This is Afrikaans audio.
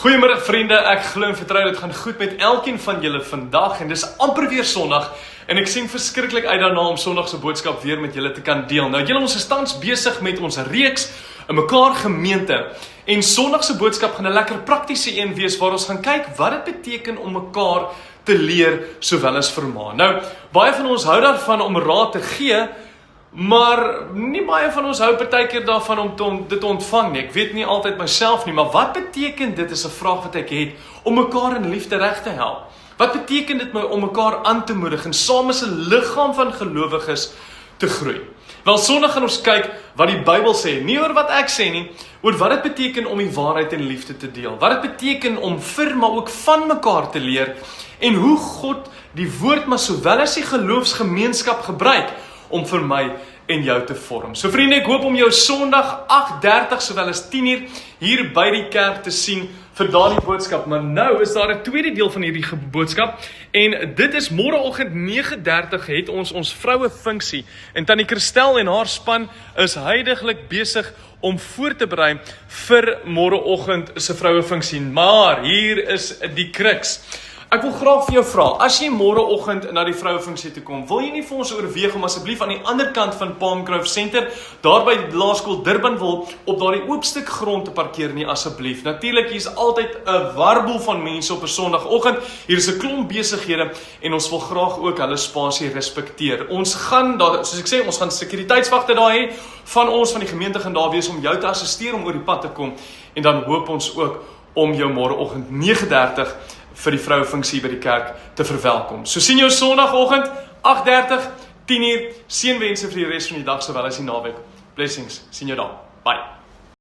Goeiemiddag vriende, ek glo en vertrou dit gaan goed met elkeen van julle vandag en dis amper weer Sondag en ek sien verskriklik uit daarna om Sondag se boodskap weer met julle te kan deel. Nou julle, ons is tans besig met ons reeks in mekaar gemeente en Sondag se boodskap gaan 'n lekker praktiese een wees waar ons gaan kyk wat dit beteken om mekaar te leer sowel as vermaan. Nou, baie van ons hou daarvan om raad te gee, maar nie baie van ons hou partykeer daarvan om dit te ontvang nie. Ek weet nie altyd myself nie, maar wat beteken dit is 'n vraag wat ek het om mekaar in liefde reg te help? Wat beteken dit om mekaar aan te moedig en saam as 'n liggaam van gelowiges te groei? Wel, Sondag gaan ons kyk wat die Bybel sê, nie oor wat ek sê nie, oor wat dit beteken om die waarheid in liefde te deel. Wat dit beteken om maar ook van mekaar te leer en hoe God die woord maar sowel as die geloofsgemeenskap gebruik om vir my en jou te vorm. So vriende, ek hoop om jou Sondag 8:30 sowel as 10:00 hier by die kerk te sien vir daardie boodskap. Maar nou is daar 'n tweede deel van hierdie boodskap en dit is môreoggend 9:30 het ons vroue funksie en Tannie Christel en haar span is huidiglik besig om voor te berei vir môreoggend se vroue funksie. Maar hier is die kruks. Ek wil graag vir jou vra, as jy môreoggend na die vrouefunksie toe kom, wil jy nie vir ons oorweeg om asseblief aan die ander kant van Palm Grove Center, daar by die Laerskool Durbanville, op daardie oop stuk grond te parkeer nie asseblief. Natuurlik, hier is altyd 'n warboel van mense op 'n Sondagoggend. Hier is 'n klomp besighede en ons wil graag ook hulle spasie respekteer. Ons gaan daar, soos ek sê, ons gaan sekuriteitswagte daar hê van die gemeente gaan daar wees om jou te assisteer om oor die pad te kom en dan hoop ons ook om jou môreoggend 9:30 vir die vrouefunksie by die kerk te verwelkom. So sien jou Sondagoggend 8:30, 10:00. Seënwense vir die res van die dag sowel as die naweek. Blessings. Sien jou dan. Bye.